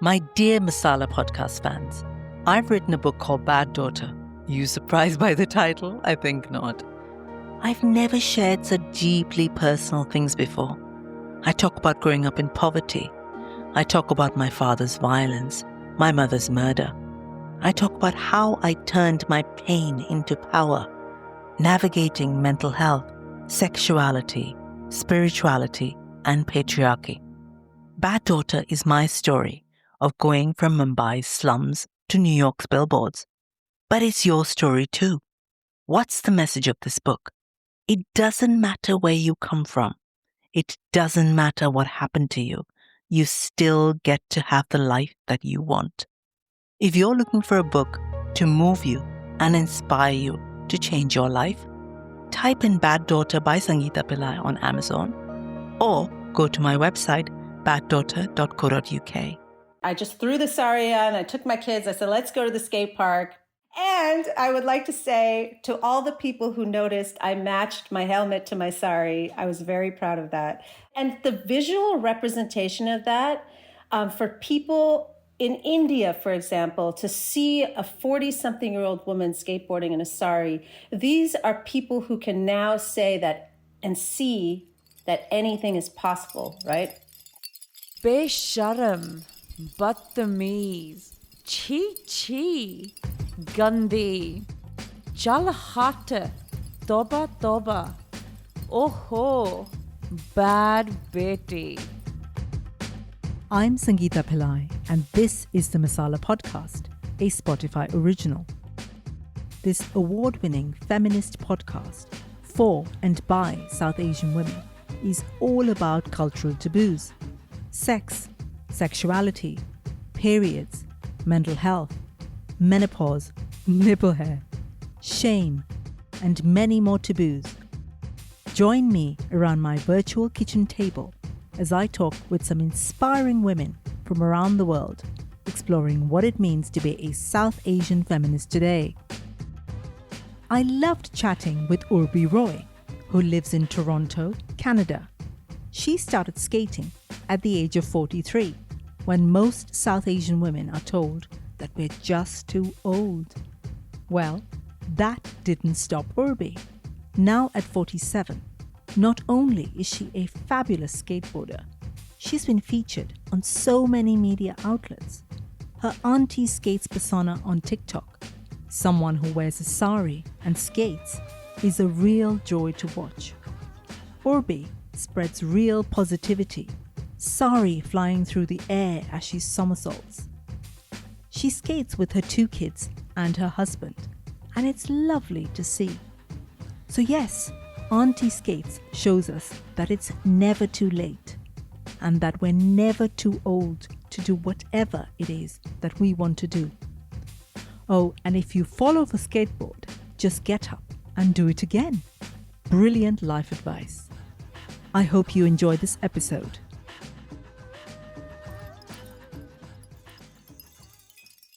My dear Masala podcast fans, I've written a book called Bad Daughter. You surprised by the title? I think not. I've never shared such deeply personal things before. I talk about growing up in poverty. I talk about my father's violence, my mother's murder. I talk about how I turned my pain into power, navigating mental health, sexuality, spirituality, and patriarchy. Bad Daughter is my story of going from Mumbai's slums to New York's billboards. But it's your story too. What's the message of this book? It doesn't matter where you come from. It doesn't matter what happened to you. You still get to have the life that you want. If you're looking for a book to move you and inspire you to change your life, type in Bad Daughter by Sangeeta Pillai on Amazon or go to my website, baddaughter.co.uk. I just threw the sari on. I took my kids. I said, let's go to the skate park. And I would like to say to all the people who noticed I matched my helmet to my sari, I was very proud of that. And the visual representation of that, for people in India, for example, to see a 40-something-year-old woman skateboarding in a sari, these are people who can now say that and see that anything is possible, right? Besharam, badtameez, chi, gandhi, jalhat, toba, oho, bad beti. I'm Sangeeta Pillai, and this is the Masala Podcast, a Spotify original. This award-winning feminist podcast for and by South Asian women is all about cultural taboos, sex, sexuality, periods, mental health, menopause, nipple hair, shame, and many more taboos. Join me around my virtual kitchen table as I talk with some inspiring women from around the world, exploring what it means to be a South Asian feminist today. I loved chatting with Oorbee Roy, who lives in Toronto, Canada. She started skating at the age of 43, when most South Asian women are told that we're just too old. Well, that didn't stop Oorbee. Now at 47, not only is she a fabulous skateboarder, she's been featured on so many media outlets. Her Aunty Skates persona on TikTok, someone who wears a sari and skates, is a real joy to watch. Oorbee spreads real positivity, sari flying through the air as she somersaults. She skates with her 2 kids and her husband, and it's lovely to see. So yes, Aunty Skates shows us that it's never too late and that we're never too old to do whatever it is that we want to do. Oh, and if you fall off a skateboard, just get up and do it again. Brilliant life advice. I hope you enjoy this episode.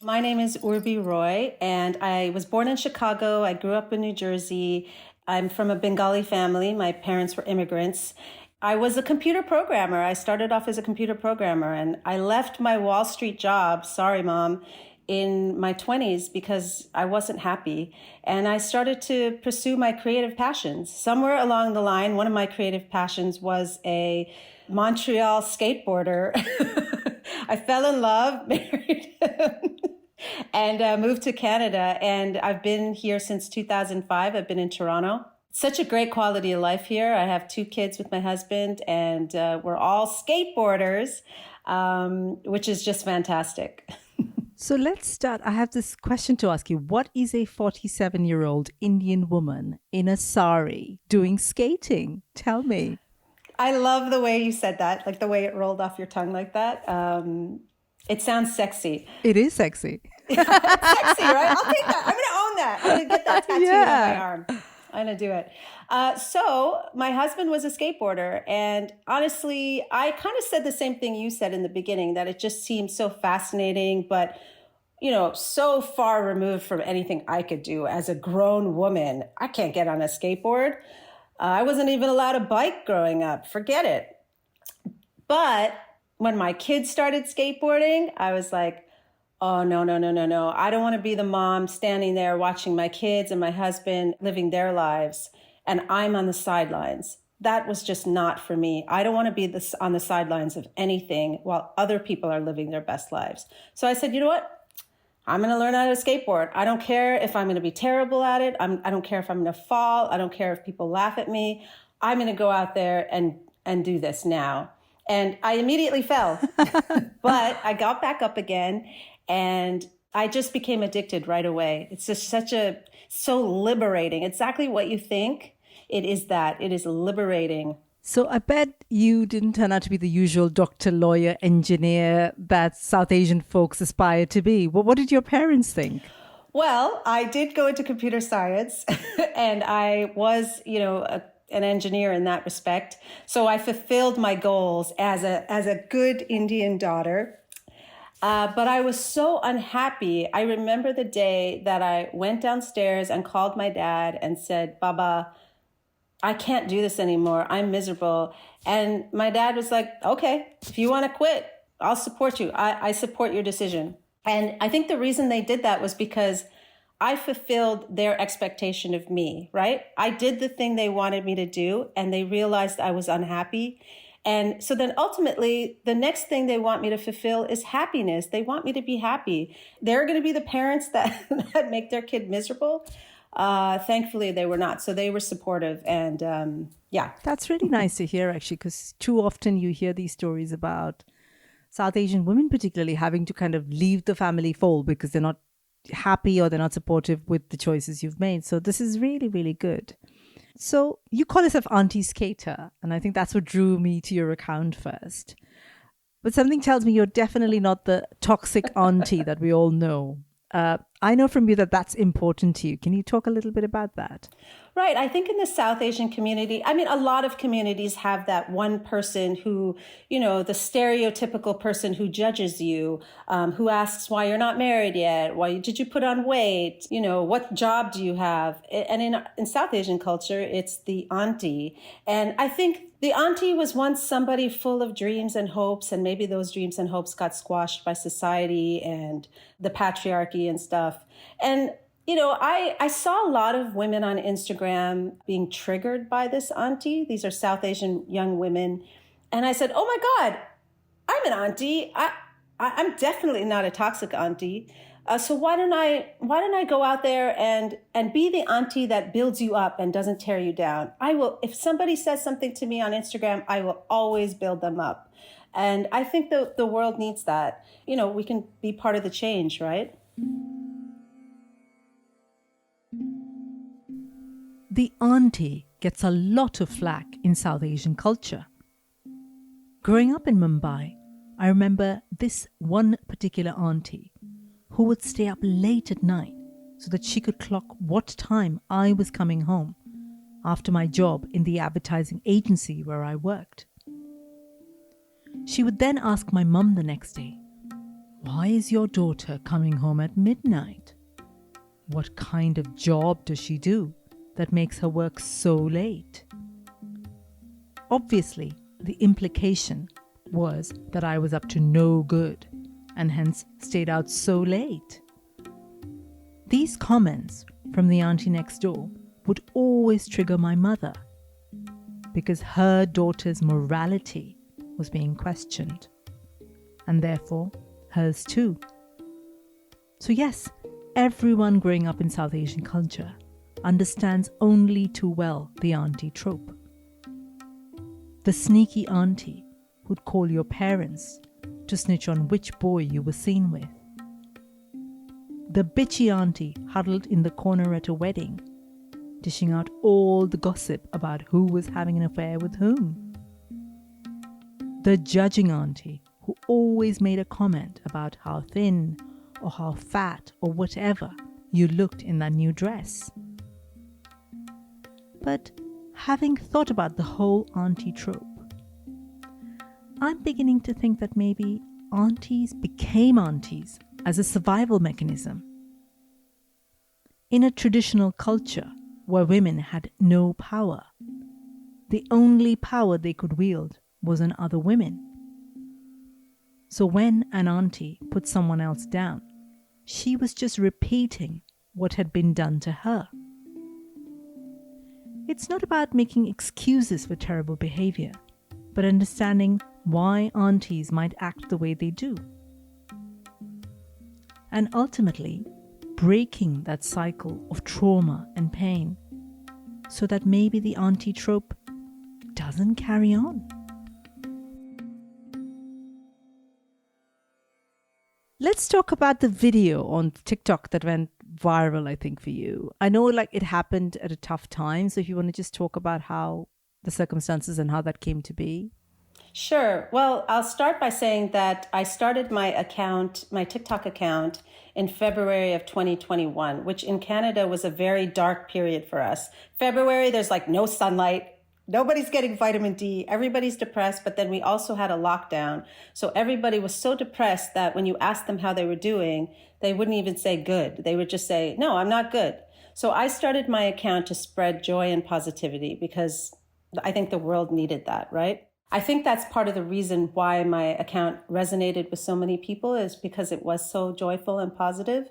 My name is Oorbee Roy, and I was born in Chicago. I grew up in New Jersey. I'm from a Bengali family. My parents were immigrants. I was a computer programmer. I started off as a computer programmer, and I left my Wall Street job, sorry, Mom, in my 20s because I wasn't happy. And I started to pursue my creative passions. Somewhere along the line, one of my creative passions was a Montreal skateboarder. I fell in love, married him, and moved to Canada. And I've been here since 2005. I've been in Toronto. Such a great quality of life here. I have 2 kids with my husband, and we're all skateboarders, which is just fantastic. So let's start. I have this question to ask you. What is a 47-year-old Indian woman in a sari doing skating? Tell me. I love the way you said that, like the way it rolled off your tongue like that. It sounds sexy. It is sexy. It's sexy, right? I'll take that. I'm going to own that. I'm going to get that tattooed on my arm. I'm going to do it. So my husband was a skateboarder. And honestly, I kind of said the same thing you said in the beginning, that it just seemed so fascinating, but, you know, so far removed from anything I could do as a grown woman. I can't get on a skateboard. I wasn't even allowed a bike growing up. Forget it. But when my kids started skateboarding, I was like, oh, no, no, no, no, no. I don't want to be the mom standing there watching my kids and my husband living their lives, and I'm on the sidelines. That was just not for me. I don't want to be on the sidelines of anything while other people are living their best lives. So I said, you know what? I'm going to learn how to skateboard. I don't care if I'm going to be terrible at it. I don't care if I'm going to fall. I don't care if people laugh at me. I'm going to go out there and do this now. And I immediately fell, but I got back up again, and I just became addicted right away. It's just so liberating. Exactly what you think. It is that. It is liberating. So I bet you didn't turn out to be the usual doctor, lawyer, engineer that South Asian folks aspire to be. Well, what did your parents think? Well, I did go into computer science and I was, an engineer in that respect. So I fulfilled my goals as a good Indian daughter. But I was so unhappy. I remember the day that I went downstairs and called my dad and said, Baba, I can't do this anymore. I'm miserable. And my dad was like, okay, if you want to quit, I'll support you. I support your decision. And I think the reason they did that was because I fulfilled their expectation of me, right? I did the thing they wanted me to do, and they realized I was unhappy. And so then ultimately, the next thing they want me to fulfill is happiness. They want me to be happy. They're going to be the parents that make their kid miserable. Thankfully, they were not. So they were supportive. And yeah. That's really nice to hear, actually, because too often you hear these stories about South Asian women, particularly having to kind of leave the family fold because they're not happy or they're not supportive with the choices you've made. So this is really, really good. So you call yourself Aunty Skater, and I think that's what drew me to your account first. But something tells me you're definitely not the toxic auntie that we all know. I know from you that that's important to you. Can you talk a little bit about that? Right. I think in the South Asian community, I mean, a lot of communities have that one person who, the stereotypical person who judges you, who asks why you're not married yet, why did you put on weight, what job do you have? And in South Asian culture, it's the auntie. And I think the auntie was once somebody full of dreams and hopes, and maybe those dreams and hopes got squashed by society and the patriarchy and stuff. And I saw a lot of women on Instagram being triggered by this auntie. These are South Asian young women. And I said, oh my God, I'm an auntie. I'm definitely not a toxic auntie. So why don't I go out there and be the auntie that builds you up and doesn't tear you down? I will, if somebody says something to me on Instagram, I will always build them up. And I think the world needs that. We can be part of the change, right? The auntie gets a lot of flack in South Asian culture. Growing up in Mumbai, I remember this one particular auntie who would stay up late at night so that she could clock what time I was coming home after my job in the advertising agency where I worked. She would then ask my mum the next day, "Why is your daughter coming home at midnight? What kind of job does she do that makes her work so late?" Obviously, the implication was that I was up to no good and hence stayed out so late. These comments from the auntie next door would always trigger my mother because her daughter's morality was being questioned, and therefore hers too. So yes, everyone growing up in South Asian culture understands only too well the auntie trope. The sneaky auntie who'd call your parents to snitch on which boy you were seen with. The bitchy auntie huddled in the corner at a wedding, dishing out all the gossip about who was having an affair with whom. The judging auntie who always made a comment about how thin or how fat or whatever you looked in that new dress. But having thought about the whole auntie trope, I'm beginning to think that maybe aunties became aunties as a survival mechanism. In a traditional culture where women had no power, the only power they could wield was on other women. So when an auntie put someone else down, she was just repeating what had been done to her. It's not about making excuses for terrible behavior, but understanding why aunties might act the way they do. And ultimately, breaking that cycle of trauma and pain so that maybe the auntie trope doesn't carry on. Let's talk about the video on TikTok that went viral, I think, for you. I know it happened at a tough time. So if you want to just talk about how the circumstances and how that came to be. Sure. Well, I'll start by saying that I started my TikTok account in February of 2021, which in Canada was a very dark period for us. February, there's no sunlight. Nobody's getting vitamin D. Everybody's depressed. But then we also had a lockdown. So everybody was so depressed that when you asked them how they were doing, they wouldn't even say good. They would just say, no, I'm not good. So I started my account to spread joy and positivity because I think the world needed that, right? I think that's part of the reason why my account resonated with so many people is because it was so joyful and positive.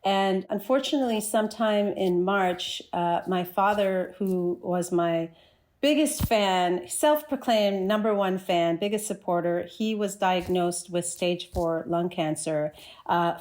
And unfortunately, sometime in March, my father, who was my biggest fan, self-proclaimed number one fan, biggest supporter, he was diagnosed with stage 4 lung cancer.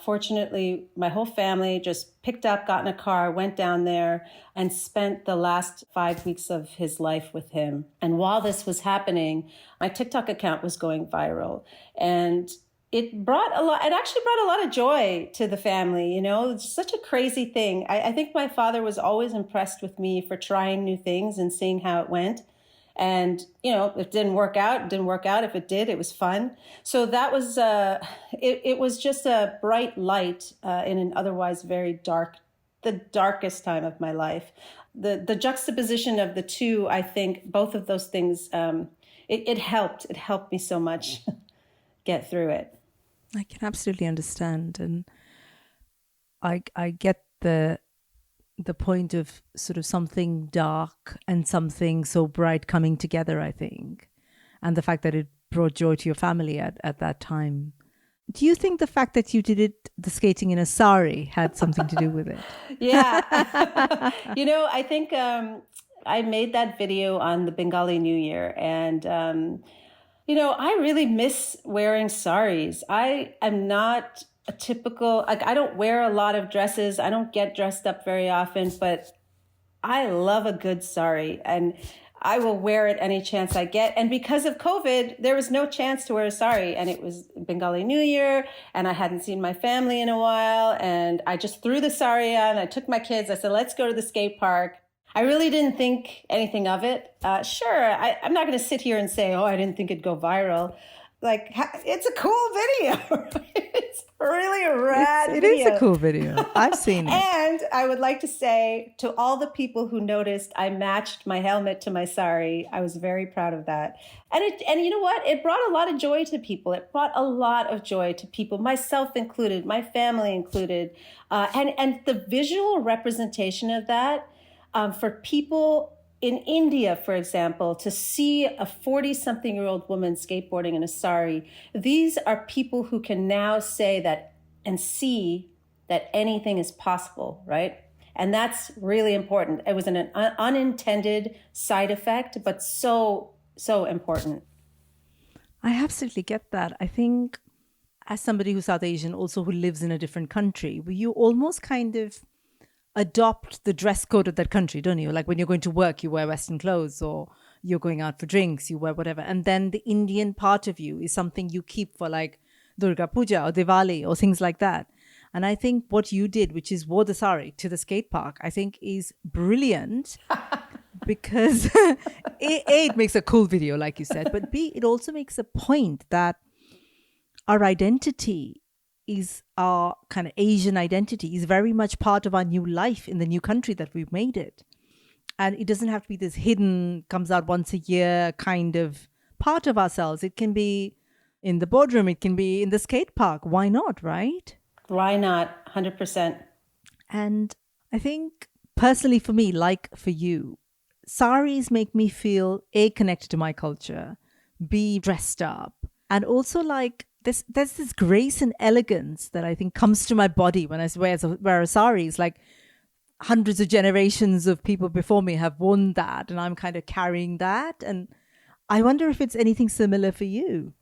Fortunately, my whole family just picked up, got in a car, went down there, and spent the last 5 weeks of his life with him. And while this was happening, my TikTok account was going viral. And it actually brought a lot of joy to the family. It's such a crazy thing. I think my father was always impressed with me for trying new things and seeing how it went. And, if it didn't work out, it didn't work out. If it did, it was fun. So that was, it was just a bright light in an otherwise very the darkest time of my life. The juxtaposition of the two, I think both of those things, it helped me so much get through it. I can absolutely understand. And I get the point of sort of something dark and something so bright coming together, I think. And the fact that it brought joy to your family at that time. Do you think the fact that you did the skating in a sari had something to do with it? Yeah. I think I made that video on the Bengali New Year. And I really miss wearing saris. I am not a typical, I don't wear a lot of dresses. I don't get dressed up very often, but I love a good sari and I will wear it any chance I get. And because of COVID, there was no chance to wear a sari. And it was Bengali New Year and I hadn't seen my family in a while. And I just threw the sari on. I took my kids. I said, let's go to the skate park. I really didn't think anything of it. Sure, I'm not going to sit here and say, I didn't think it'd go viral. It's a cool video. It's really a rad video. It is a cool video. I've seen it. And I would like to say to all the people who noticed, I matched my helmet to my sari. I was very proud of that. And you know what? It brought a lot of joy to people. It brought a lot of joy to people, myself included, my family included. And the visual representation of that, for people in India, for example, to see a 40-something-year-old woman skateboarding in a sari, these are people who can now say that and see that anything is possible, right? And that's really important. It was an unintended side effect, but so, so important. I absolutely get that. I think as somebody who's South Asian, also who lives in a different country, you almost kind of adopt the dress code of that country, don't you? Like when you're going to work, you wear Western clothes, or you're going out for drinks, you wear whatever. And then the Indian part of you is something you keep for like Durga Puja or Diwali or things like that. And I think what you did, which is wore the sari to the skate park, I think is brilliant because A, it makes a cool video, like you said, but B, it also makes a point that our identity is our kind of Asian identity is very much part of our new life in the new country that we've made it. And it doesn't have to be this hidden, comes out once a year kind of part of ourselves. It can be in the boardroom. It can be in the skate park. Why not, right? Why not? 100%. And I think personally for me, like for you, saris make me feel A, connected to my culture, B, dressed up, and also like there's this grace and elegance that I think comes to my body when I wear a sari. It's like hundreds of generations of people before me have worn that, and I'm kind of carrying that. And I wonder if it's anything similar for you.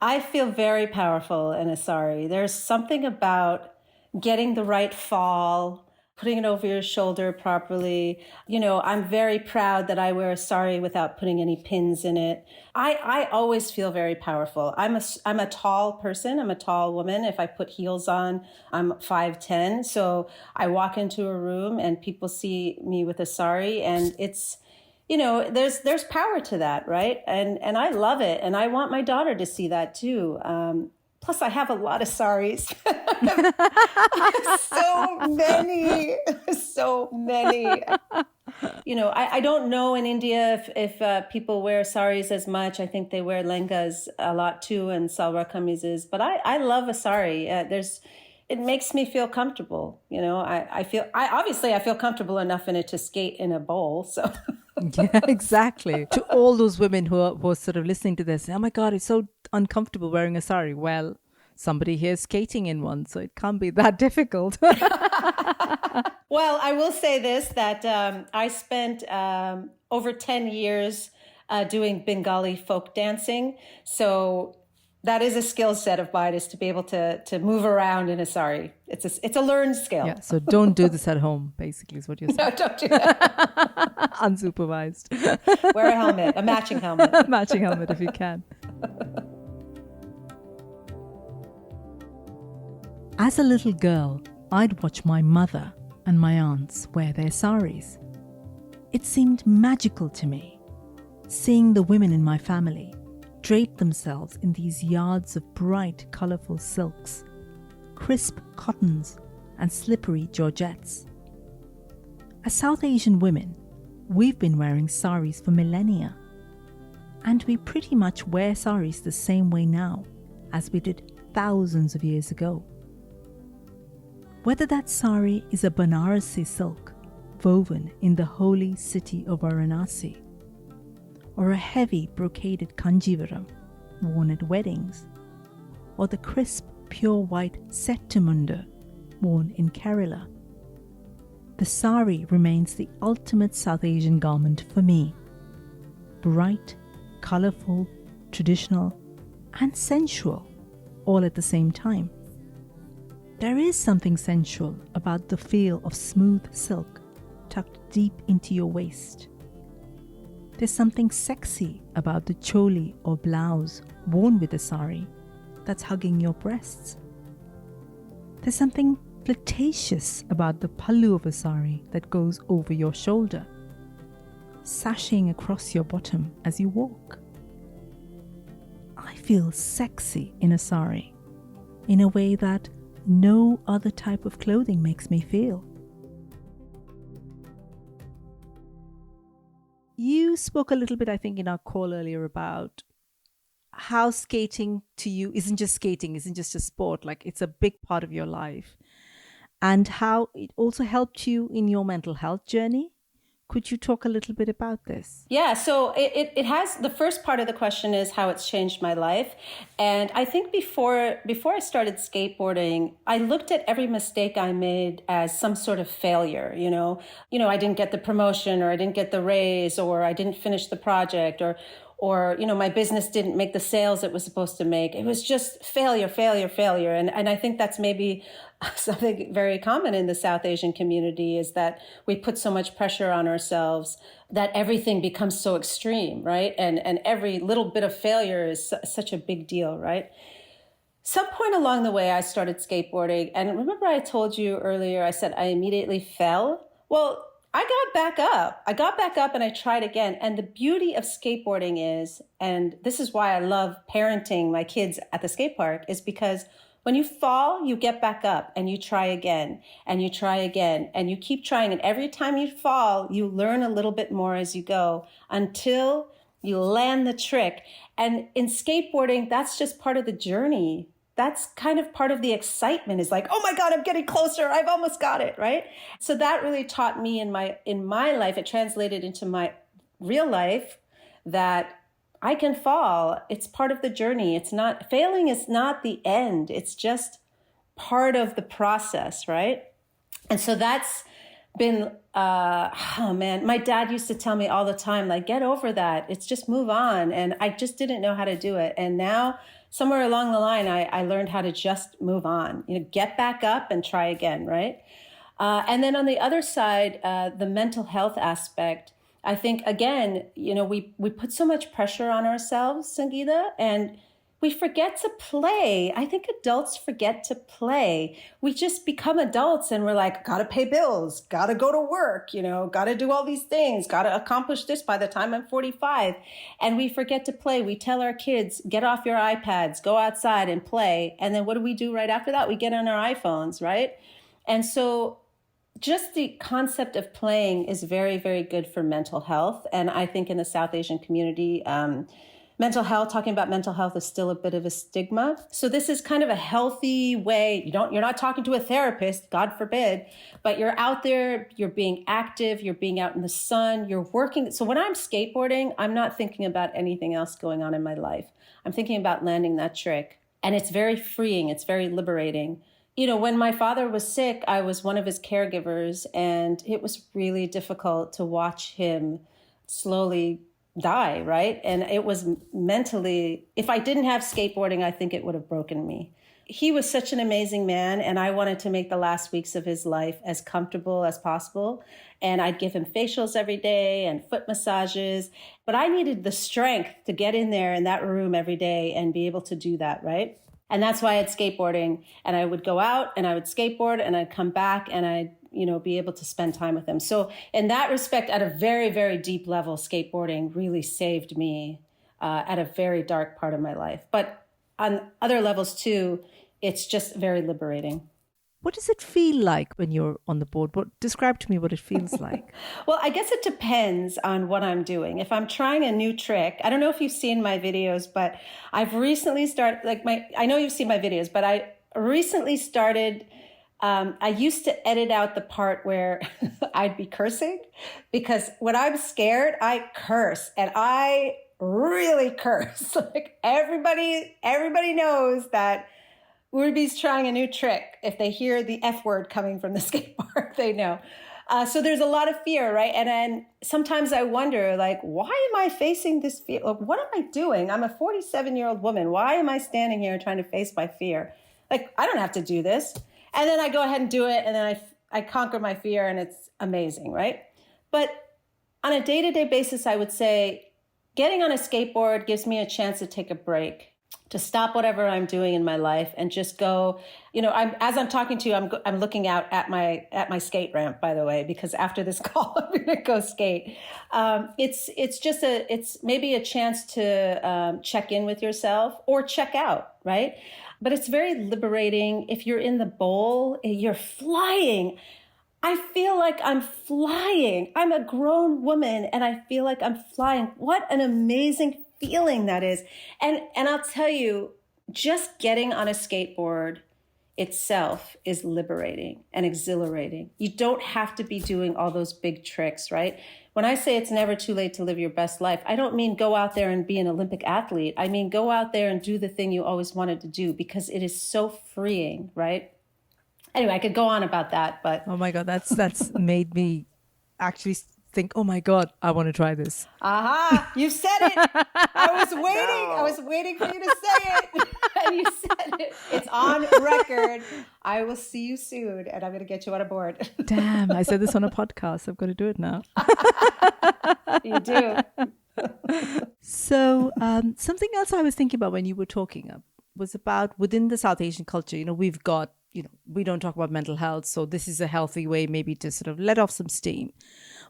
I feel very powerful in a sari. There's something about getting the right fall, putting it over your shoulder properly. You know, I'm very proud that I wear a sari without putting any pins in it. I always feel very powerful. I'm a tall person. I'm a tall woman. If I put heels on, I'm 5'10". So I walk into a room and people see me with a sari, and it's, you know, there's power to that, right? And I love it. And I want my daughter to see that too. Plus, I have a lot of saris. So many. You know, I don't know in India if people wear saris as much. I think they wear lengas a lot too, and salwar kameezes. But I love a sari. It makes me feel comfortable. You know, I feel comfortable enough in it to skate in a bowl. So. Yeah, exactly. To all those women who are sort of listening to this, oh my God, it's so uncomfortable wearing a sari. Well, somebody here is skating in one, so it can't be that difficult. Well, I will say this, that I spent over 10 years doing Bengali folk dancing. So that is a skill set of mine, is to be able to move around in a sari. It's a learned skill. Yeah, so don't do this at home, basically, is what you're saying. No, don't do that. Unsupervised. Wear a helmet, a matching helmet. A matching helmet if you can. As a little girl, I'd watch my mother and my aunts wear their saris. It seemed magical to me, seeing the women in my family drape themselves in these yards of bright, colourful silks, crisp cottons, and slippery georgettes. As South Asian women, we've been wearing saris for millennia, and we pretty much wear saris the same way now as we did thousands of years ago. Whether that sari is a Banarasi silk woven in the holy city of Varanasi, or a heavy brocaded kanjivaram worn at weddings, or the crisp, pure white settumunda worn in Kerala, the sari remains the ultimate South Asian garment for me. Bright, colourful, traditional, and sensual, all at the same time. There is something sensual about the feel of smooth silk tucked deep into your waist. There's something sexy about the choli or blouse worn with a sari that's hugging your breasts. There's something flirtatious about the pallu of a sari that goes over your shoulder, sashing across your bottom as you walk. I feel sexy in a sari in a way that no other type of clothing makes me feel. You spoke a little bit, I think, in our call earlier about how skating to you isn't just skating, isn't just a sport, like it's a big part of your life, and how it also helped you in your mental health journey. Could you talk a little bit about this? Yeah, so it has, the first part of the question is how it's changed my life. And I think before I started skateboarding, I looked at every mistake I made as some sort of failure, you know, I didn't get the promotion, or I didn't get the raise, or I didn't finish the project, or you know, my business didn't make the sales it was supposed to make. It was just failure. And I think that's maybe something very common in the South Asian community, is that we put so much pressure on ourselves that everything becomes so extreme, right? And every little bit of failure is such a big deal, right? Some point along the way, I started skateboarding. And remember I told you earlier, I said I immediately fell? Well, I got back up and I tried again. And the beauty of skateboarding is, and this is why I love parenting my kids at the skate park, is because when you fall, you get back up and you try again and you try again and you keep trying. And every time you fall, you learn a little bit more as you go until you land the trick. And in skateboarding, that's just part of the journey. That's kind of part of the excitement, is like, oh my God, I'm getting closer. I've almost got it, right? So that really taught me in my life, it translated into my real life, that I can fall. It's part of the journey. It's not, failing is not the end. It's just part of the process, right? And so that's been, oh man, my dad used to tell me all the time, like, get over that. It's just move on. And I just didn't know how to do it. And now somewhere along the line, I learned how to just move on, get back up and try again, right? And then on the other side, the mental health aspect, I think, again, we put so much pressure on ourselves, Sangeeta, and we forget to play. I think adults forget to play. We just become adults and we're like, gotta pay bills, gotta go to work, gotta do all these things, gotta accomplish this by the time I'm 45. And we forget to play. We tell our kids, get off your iPads, go outside and play. And then what do we do right after that? We get on our iPhones, right? And so just the concept of playing is very, very good for mental health. And I think in the South Asian community, talking about mental health is still a bit of a stigma. So this is kind of a healthy way. You're not talking to a therapist, God forbid, but you're out there, you're being active, you're being out in the sun, you're working. So when I'm skateboarding, I'm not thinking about anything else going on in my life. I'm thinking about landing that trick. And it's very freeing. It's very liberating. When my father was sick, I was one of his caregivers, and it was really difficult to watch him slowly die, right? And it was mentally, if I didn't have skateboarding, I think it would have broken me. He was such an amazing man, and I wanted to make the last weeks of his life as comfortable as possible. And I'd give him facials every day and foot massages, but I needed the strength to get in there in that room every day and be able to do that, right? And that's why I had skateboarding, and I would go out and I would skateboard and I'd come back and I'd, be able to spend time with him. So in that respect, at a very, very deep level, skateboarding really saved me at a very dark part of my life. But on other levels too, it's just very liberating. What does it feel like when you're on the board? Describe to me what it feels like. Well, I guess it depends on what I'm doing. If I'm trying a new trick, I don't know if you've seen my videos, but I've recently started, I know you've seen my videos, but I recently started, I used to edit out the part where I'd be cursing, because when I'm scared, I curse, and I really curse. Like everybody knows that Oorbee's trying a new trick. If they hear the F word coming from the skateboard, they know. So there's a lot of fear, right? And then sometimes I wonder, why am I facing this fear? What am I doing? I'm a 47-year-old woman. Why am I standing here trying to face my fear? I don't have to do this. And then I go ahead and do it, and then I conquer my fear, and it's amazing, right? But on a day-to-day basis, I would say getting on a skateboard gives me a chance to take a break, to stop whatever I'm doing in my life and just go, as I'm talking to you, I'm looking out at my skate ramp, by the way, because after this call, I'm going to go skate. It's maybe a chance to check in with yourself or check out, right? But it's very liberating. If you're in the bowl, you're flying. I feel like I'm flying. I'm a grown woman and I feel like I'm flying. What an amazing feeling that is. And I'll tell you, just getting on a skateboard itself is liberating and exhilarating. You don't have to be doing all those big tricks, right? When I say it's never too late to live your best life, I don't mean go out there and be an Olympic athlete. I mean, go out there and do the thing you always wanted to do, because it is so freeing, right? Anyway, I could go on about that, but... Oh my God, that's made me actually think, oh my God, I want to try this. Aha, you said it. I was waiting. No. I was waiting for you to say it. And you said it. It's on record. I will see you soon, and I'm going to get you on a board. Damn, I said this on a podcast. I've got to do it now. You do. So something else I was thinking about when you were talking was about within the South Asian culture, we've got, we don't talk about mental health. So this is a healthy way maybe to sort of let off some steam.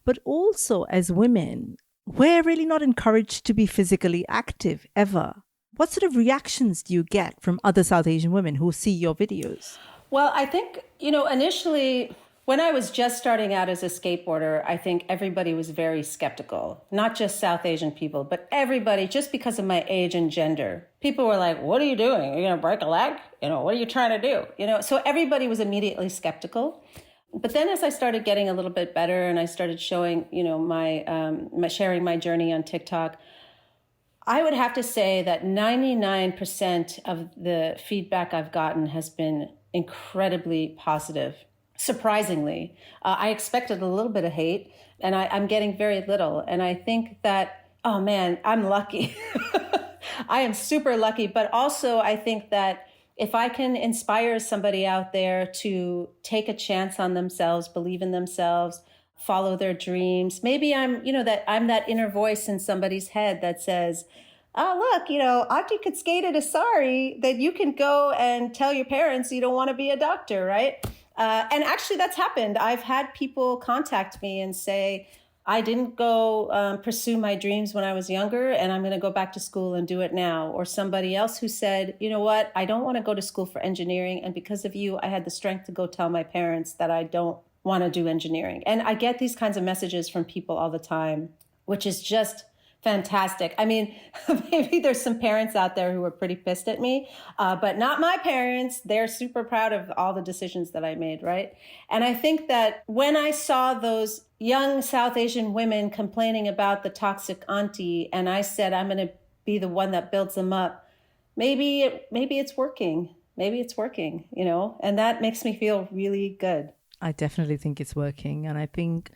But also as women, we're really not encouraged to be physically active ever. What sort of reactions do you get from other South Asian women who see your videos? Well, I think, initially when I was just starting out as a skateboarder, I think everybody was very skeptical, not just South Asian people, but everybody, just because of my age and gender. People were like, what are you doing? Are you going to break a leg? What are you trying to do? So everybody was immediately skeptical. But then as I started getting a little bit better and I started showing, my sharing my journey on TikTok, I would have to say that 99% of the feedback I've gotten has been incredibly positive. Surprisingly, I expected a little bit of hate, and I'm getting very little. And I think that, oh man, I'm lucky. I am super lucky. But also, I think that if I can inspire somebody out there to take a chance on themselves, believe in themselves, follow their dreams, maybe I'm that inner voice in somebody's head that says, oh, look, Aunty Skater to Sari, that you can go and tell your parents you don't want to be a doctor, right? And actually that's happened. I've had people contact me and say, I didn't go pursue my dreams when I was younger, and I'm going to go back to school and do it now. Or somebody else who said, you know what, I don't want to go to school for engineering. And because of you, I had the strength to go tell my parents that I don't want to do engineering. And I get these kinds of messages from people all the time, which is just fantastic. I mean, maybe there's some parents out there who are pretty pissed at me, but not my parents. They're super proud of all the decisions that I made, right? And I think that when I saw those young South Asian women complaining about the toxic auntie, and I said, I'm going to be the one that builds them up, maybe it's working. Maybe it's working, and that makes me feel really good. I definitely think it's working. And I think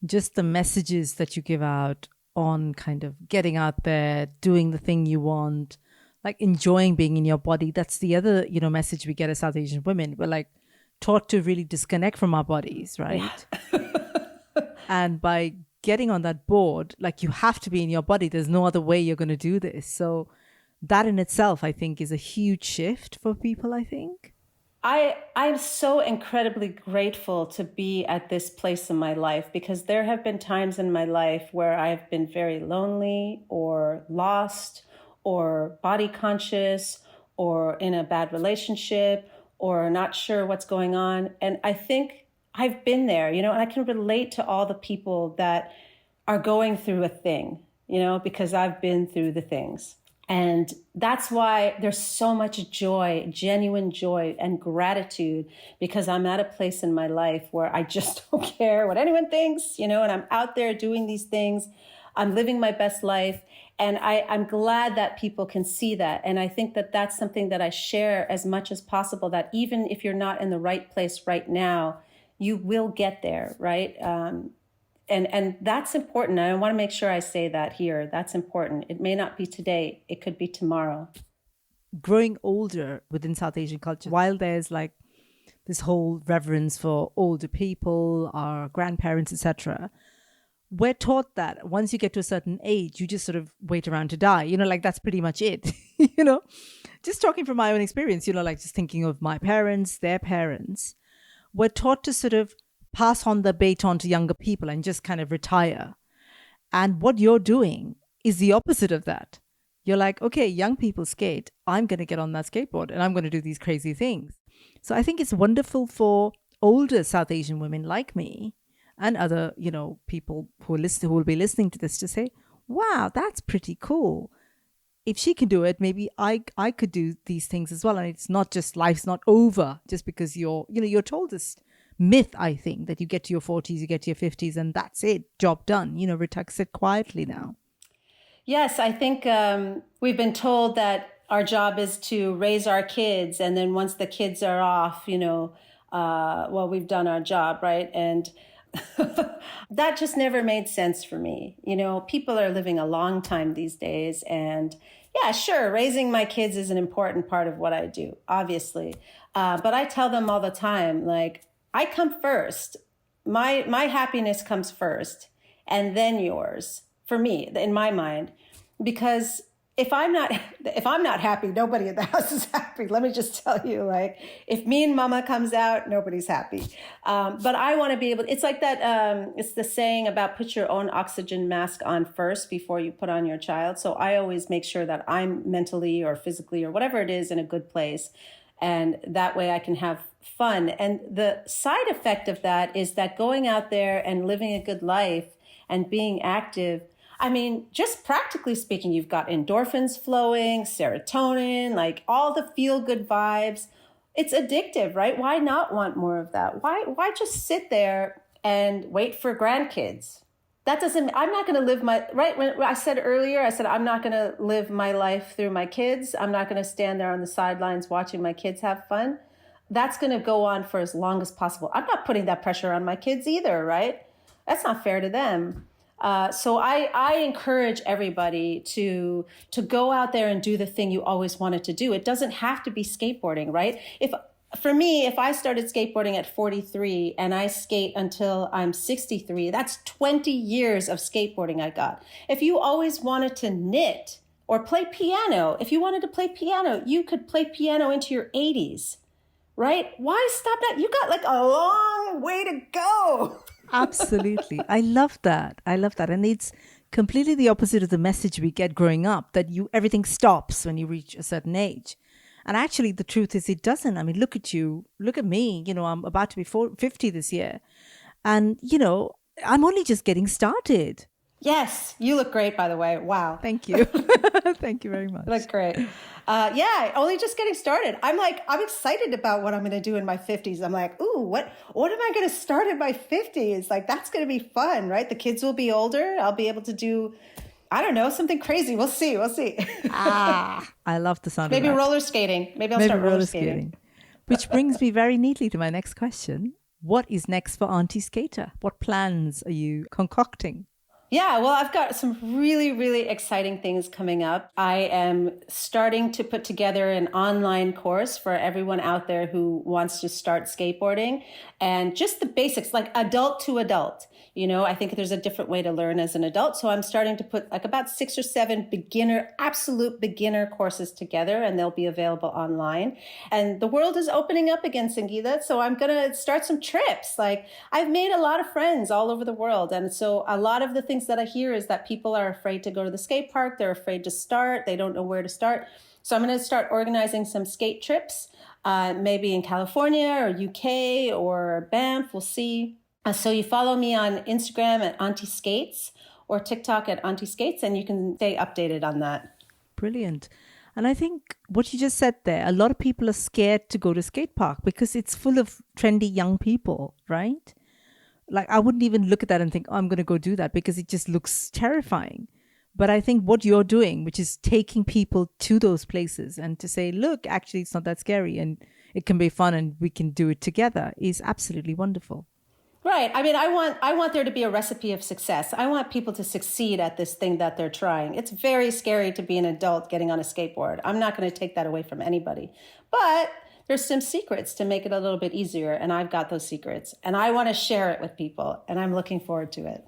just the messages that you give out on kind of getting out there, doing the thing you want, like enjoying being in your body. That's the other, message we get as South Asian women. We're like taught to really disconnect from our bodies, right? Yeah. And by getting on that board, like you have to be in your body. There's no other way you're going to do this. So that in itself, I think, is a huge shift for people, I think. I'm so incredibly grateful to be at this place in my life, because there have been times in my life where I've been very lonely or lost or body conscious or in a bad relationship or not sure what's going on. And I think I've been there, and I can relate to all the people that are going through a thing, because I've been through the things. And that's why there's so much joy, genuine joy and gratitude, because I'm at a place in my life where I just don't care what anyone thinks, and I'm out there doing these things. I'm living my best life. And I'm glad that people can see that. And I think that that's something that I share as much as possible, that even if you're not in the right place right now, you will get there, right? And that's important. I want to make sure I say that here. That's important. It may not be today. It could be tomorrow. Growing older within South Asian culture, while there's like this whole reverence for older people, our grandparents, etc., we're taught that once you get to a certain age, you just sort of wait around to die. Like that's pretty much it. Just talking from my own experience, like just thinking of my parents, their parents, we're taught to sort of pass on the baton to younger people and just kind of retire. And what you're doing is the opposite of that. You're like, okay, young people skate. I'm going to get on that skateboard and I'm going to do these crazy things. So I think it's wonderful for older South Asian women like me and other, people who will be listening to this to say, wow, that's pretty cool. If she can do it, maybe I could do these things as well. And it's not just, life's not over just because you're told this myth, I think, that you get to your 40s, you get to your 50s, and that's it, job done, sit quietly now. Yes, I think we've been told that our job is to raise our kids, and then once the kids are off, we've done our job, right? And that just never made sense for me. People are living a long time these days, and yeah, sure, raising my kids is an important part of what I do, obviously. But I tell them all the time, like, I come first. My happiness comes first, and then yours, for me, in my mind. Because if I'm not happy, nobody in the house is happy. Let me just tell you, like, if me and mama comes out, nobody's happy. But I want to be able, it's like that, it's the saying about put your own oxygen mask on first before you put on your child. So I always make sure that I'm mentally or physically or whatever it is in a good place. And that way I can have fun. And the side effect of that is that going out there and living a good life and being active, I mean, just practically speaking, you've got endorphins flowing, serotonin, like all the feel-good vibes. It's addictive, right? Why not want more of that? Why just sit there and wait for grandkids? I'm not going to live right. When I said earlier, I said, I'm not going to live my life through my kids. I'm not going to stand there on the sidelines watching my kids have fun. That's going to go on for as long as possible. I'm not putting that pressure on my kids either, right? That's not fair to them. So I encourage everybody to go out there and do the thing you always wanted to do. It doesn't have to be skateboarding, right? For me, if I started skateboarding at 43 and I skate until I'm 63, that's 20 years of skateboarding I got. If you always wanted to knit or play piano, if you wanted to play piano, you could play piano into your 80s, right? Why stop that? You got like a long way to go. Absolutely. I love that. And it's completely the opposite of the message we get growing up, that everything stops when you reach a certain age. And actually, the truth is it doesn't. I mean, look at you, look at me. I'm about to be 50 this year. And, I'm only just getting started. Yes, you look great, by the way. Wow. Thank you. Thank you very much. You look great. Only just getting started. I'm excited about what I'm going to do in my 50s. I'm like, ooh, what am I going to start in my 50s? Like, that's going to be fun, right? The kids will be older. I'll be able to do, I don't know, something crazy. We'll see. I love the sound Maybe of that. roller skating. Maybe I'll start roller skating. Which brings me very neatly to my next question. What is next for Aunty Skater? What plans are you concocting? Yeah, well, I've got some really, really exciting things coming up. I am starting to put together an online course for everyone out there who wants to start skateboarding, and just the basics, like adult to adult. I think there's a different way to learn as an adult. So I'm starting to put like about 6 or 7 absolute beginner courses together, and they'll be available online. And the world is opening up again, Sangeeta. So I'm going to start some trips. Like, I've made a lot of friends all over the world. And so a lot of the things that I hear is that people are afraid to go to the skate park. They're afraid to start. They don't know where to start. So I'm going to start organizing some skate trips, maybe in California or UK or Banff. We'll see. So you follow me on Instagram at Aunty Skates or TikTok at Aunty Skates, and you can stay updated on that. Brilliant. And I think what you just said there, a lot of people are scared to go to skate park because it's full of trendy young people, right? Like, I wouldn't even look at that and think, I'm going to go do that, because it just looks terrifying. But I think what you're doing, which is taking people to those places and to say, look, actually, it's not that scary and it can be fun and we can do it together, is absolutely wonderful. Right. I mean, I want there to be a recipe of success. I want people to succeed at this thing that they're trying. It's very scary to be an adult getting on a skateboard. I'm not going to take that away from anybody. But there's some secrets to make it a little bit easier. And I've got those secrets. And I want to share it with people. And I'm looking forward to it.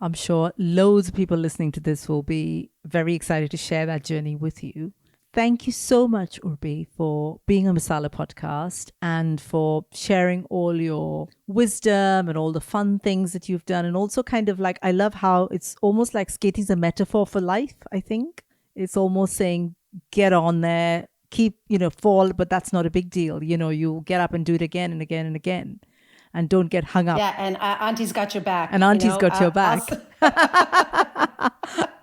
I'm sure loads of people listening to this will be very excited to share that journey with you. Thank you so much, Oorbee, for being on Masala Podcast and for sharing all your wisdom and all the fun things that you've done. And also kind of like, I love how it's almost like skating is a metaphor for life, I think. It's almost saying, get on there, keep, fall, but that's not a big deal. You'll get up and do it again and again and again. And don't get hung up. Yeah, and Auntie's got your back. And Auntie's got your back.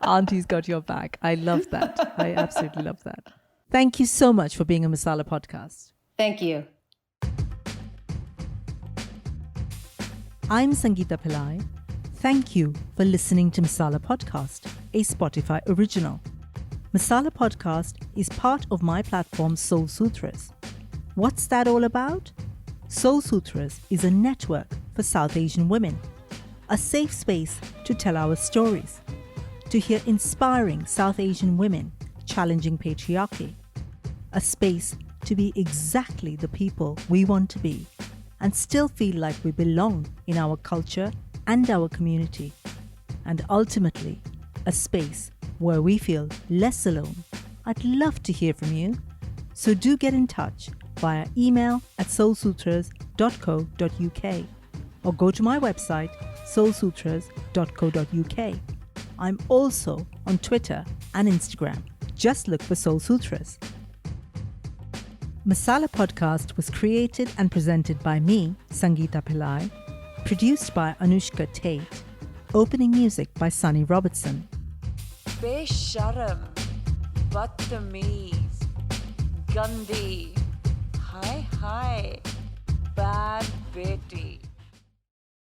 Auntie's got your back. I love that. I absolutely love that. Thank you so much for being on Masala Podcast. Thank you. I'm Sangeeta Pillai. Thank you for listening to Masala Podcast, a Spotify original. Masala Podcast is part of my platform Soul Sutras. What's that all about? Soul Sutras is a network for South Asian women, a safe space to tell our stories, to hear inspiring South Asian women challenging patriarchy, a space to be exactly the people we want to be and still feel like we belong in our culture and our community, and ultimately a space where we feel less alone. I'd love to hear from you, so do get in touch via email at soulsutras.co.uk or go to my website soulsutras.co.uk. I'm also on Twitter and Instagram. Just look for Soul Sutras. Masala Podcast was created and presented by me, Sangeeta Pillai, produced by Anushka Tate, opening music by Sunny Robertson. Besharam, Badtameez, Gandhi, Hi, bad Betty.